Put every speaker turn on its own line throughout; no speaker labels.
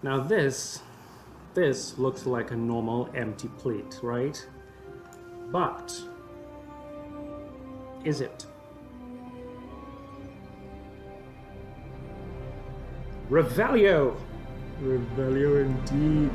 Now this looks like a normal empty plate, right? But is it? Revelio! Revelio indeed.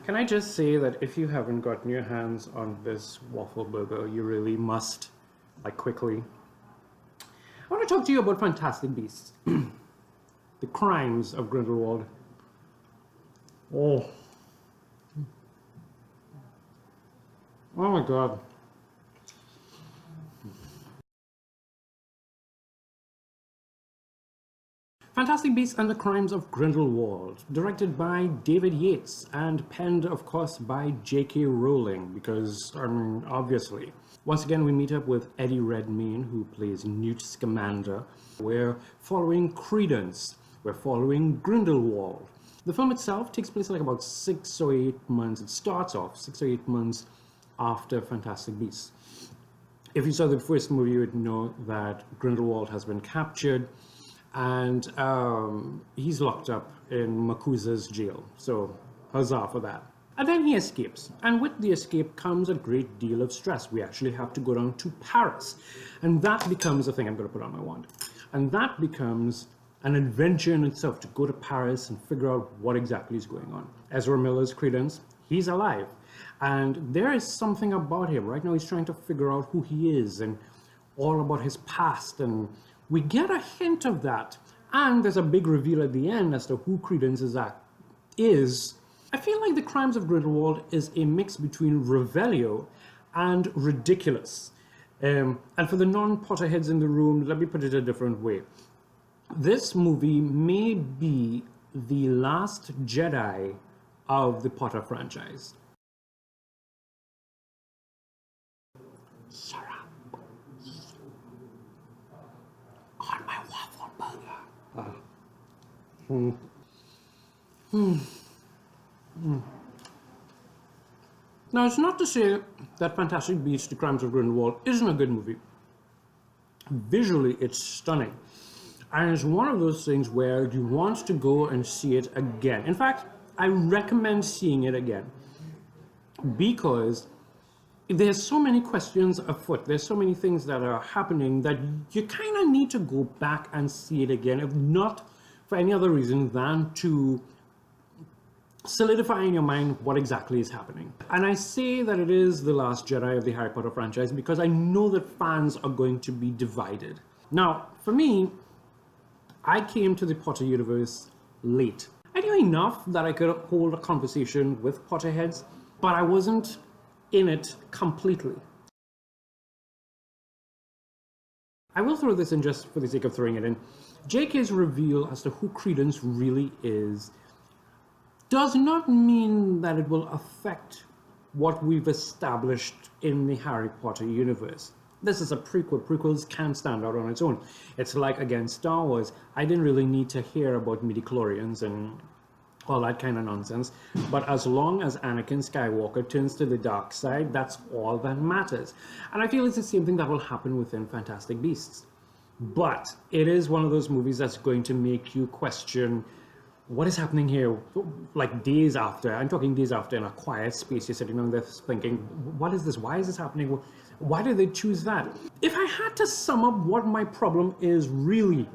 Can I just say that if you haven't gotten your hands on this waffle burger, you really must, like, quickly. I want to talk to you about Fantastic Beasts. The Crimes of Grindelwald. Oh. Oh my god. Fantastic Beasts and the Crimes of Grindelwald, directed by David Yates and penned, of course, by J.K. Rowling, because, obviously. Once again, we meet up with Eddie Redmayne, who plays Newt Scamander. We're following Credence. We're following Grindelwald. The film itself takes place like about 6 or 8 months. It starts off 6 or 8 months after Fantastic Beasts. If you saw the first movie, you would know that Grindelwald has been captured and he's locked up in Makusa's jail. So, huzzah for that. And then he escapes. And with the escape comes a great deal of stress. We actually have to go down to Paris. And that becomes a thing. I'm going to put on my wand. And that becomes an adventure in itself, to go to Paris and figure out what exactly is going on. Ezra Miller's Credence, he's alive. And there is something about him. Right now he's trying to figure out who he is and all about his past. And we get a hint of that. And there's a big reveal at the end as to who Credence is. I feel like The Crimes of Grindelwald is a mix between Revelio and ridiculous. And for the non-Potterheads in the room, let me put it a different way. This movie may be the last Jedi of the Potter franchise. Shut up. On my waffle burger. Now, it's not to say that Fantastic Beasts: The Crimes of Grindelwald isn't a good movie. Visually, it's stunning. And it's one of those things where you want to go and see it again. In fact, I recommend seeing it again. Because there's so many questions afoot. There's so many things that are happening that you kind of need to go back and see it again, if not for any other reason than to solidify in your mind what exactly is happening. And I say that it is the last Jedi of the Harry Potter franchise because I know that fans are going to be divided. Now, for me, I came to the Potter universe late. I knew enough that I could hold a conversation with Potterheads, but I wasn't in it completely. I will throw this in just for the sake of throwing it in. JK's reveal as to who Credence really is does not mean that it will affect what we've established in the Harry Potter universe. This is a prequel. Prequels can stand out on its own. It's like, again, Star Wars. I didn't really need to hear about midichlorians and all that kind of nonsense. But as long as Anakin Skywalker turns to the dark side, that's all that matters. And I feel it's the same thing that will happen within Fantastic Beasts. But it is one of those movies that's going to make you question what is happening here, like days after. I'm talking days after, in a quiet space. You're sitting down there thinking, what is this? Why is this happening? Why did they choose that? If I had to sum up what my problem is really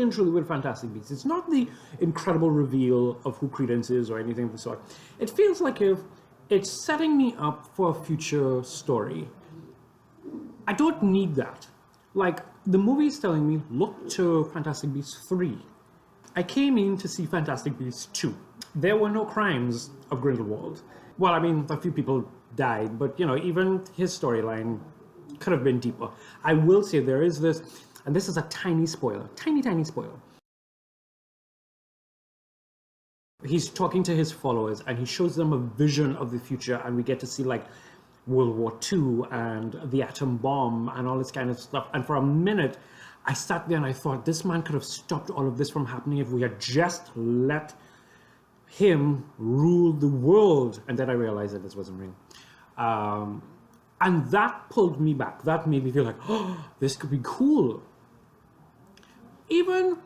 and truly with Fantastic Beasts, it's not the incredible reveal of who Credence is or anything of the sort. It feels like if it's setting me up for a future story. I don't need that. Like, the movie is telling me, look to Fantastic Beasts 3. I came in to see Fantastic Beasts 2. There were no crimes of Grindelwald. Well, I mean, a few people died, but, you know, even his storyline could have been deeper. I will say there is this, and this is a tiny spoiler, tiny spoiler. He's talking to his followers, and he shows them a vision of the future, and we get to see, like, World War II and the atom bomb and all this kind of stuff. And for a minute, I sat there and I thought, this man could have stopped all of this from happening if we had just let him rule the world. And then I realized that this wasn't real. And that pulled me back. That made me feel like, oh, this could be cool. Even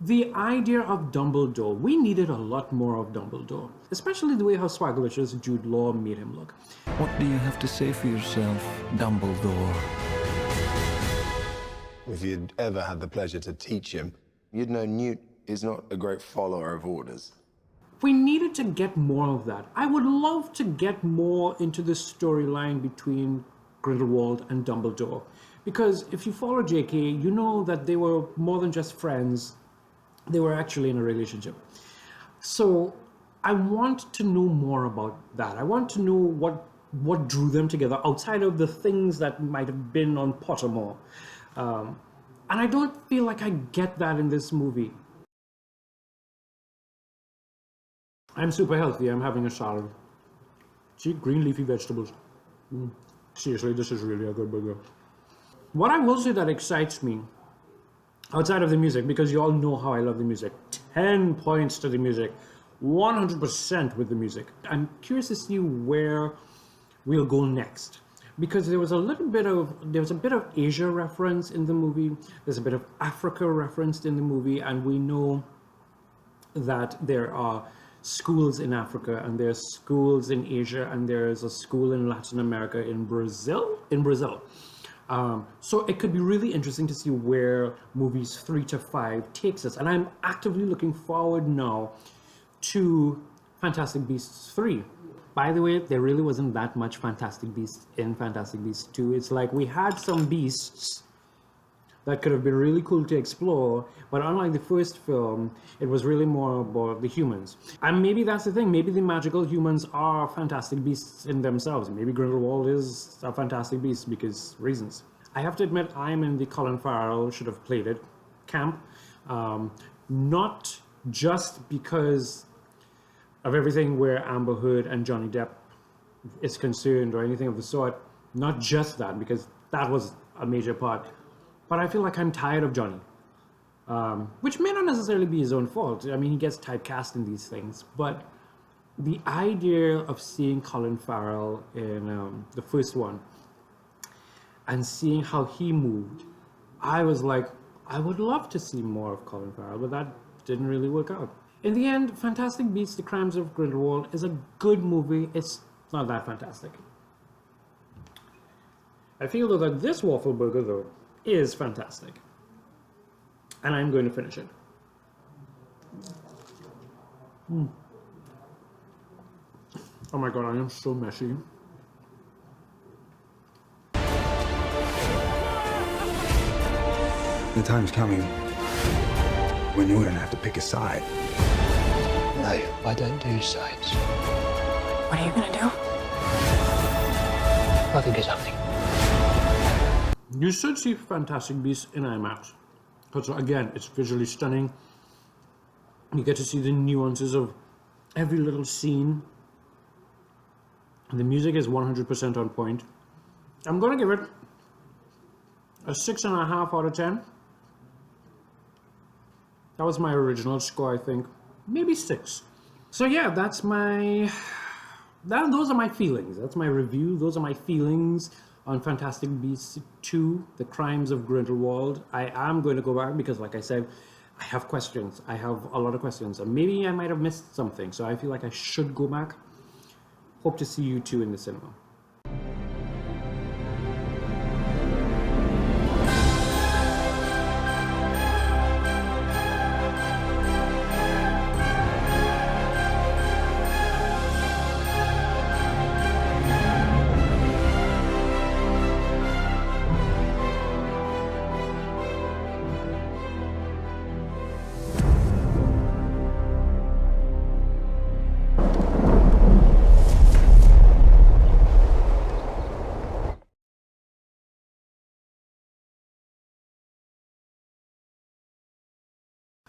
the idea of Dumbledore, we needed a lot more of Dumbledore, especially the way how swagalicious Jude Law made him look.
What do you have to say for yourself, Dumbledore?
If you'd ever had the pleasure to teach him, you'd know Newt is not a great follower of orders.
We needed to get more of that. I would love to get more into the storyline between Grindelwald and Dumbledore. Because if you follow JK, you know that they were more than just friends. They were actually in a relationship. So I want to know more about that. I want to know what drew them together outside of the things that might have been on Pottermore. And I don't feel like I get that in this movie. I'm super healthy. I'm having a salad. See, green leafy vegetables. Seriously, this is really a good burger. What I will say that excites me, outside of the music, because you all know how I love the music, 10 points to the music, 100% with the music. I'm curious to see where we'll go next, because there was a bit of Asia reference in the movie. There's a bit of Africa referenced in the movie, and we know that there are schools in Africa, and there's schools in Asia, and there's a school in Latin America, in Brazil. So it could be really interesting to see where movies 3 to 5 takes us, and I'm actively looking forward now to Fantastic Beasts 3. By the way, there really wasn't that much Fantastic Beasts in Fantastic Beasts 2. It's like we had some beasts that could have been really cool to explore, but unlike the first film, it was really more about the humans. And maybe that's the thing, maybe the magical humans are fantastic beasts in themselves. Maybe Grindelwald is a fantastic beast because reasons. I have to admit, I'm in the Colin Farrell should have played it camp. Not just because of everything where Amber Heard and Johnny Depp is concerned or anything of the sort. Not just that, because that was a major part. But I feel like I'm tired of Johnny, which may not necessarily be his own fault. I mean, he gets typecast in these things. But the idea of seeing Colin Farrell in the first one and seeing how he moved, I was like, I would love to see more of Colin Farrell, but that didn't really work out. In the end, Fantastic Beasts: The Crimes of Grindelwald is a good movie. It's not that fantastic. I feel though that this waffle burger, though, is fantastic, and I'm going to finish it. Oh my god, I am so messy.
The time's coming when you're gonna have to pick a side.
No, I don't do sides.
What are you gonna do?
I think it's something.
You should see Fantastic Beasts in IMAX, because again, it's visually stunning. You get to see the nuances of every little scene. The music is 100% on point. I'm going to give it a 6.5 out of 10. That was my original score, I think. Maybe 6. So yeah, those are my feelings. That's my review. Those are my feelings on Fantastic Beasts 2, The Crimes of Grindelwald. I am going to go back because, like I said, I have questions. I have a lot of questions. And maybe I might have missed something. So I feel like I should go back. Hope to see you two in the cinema.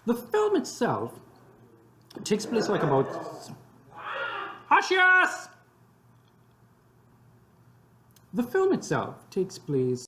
The film itself takes place like about... Hush, yes! The film itself takes place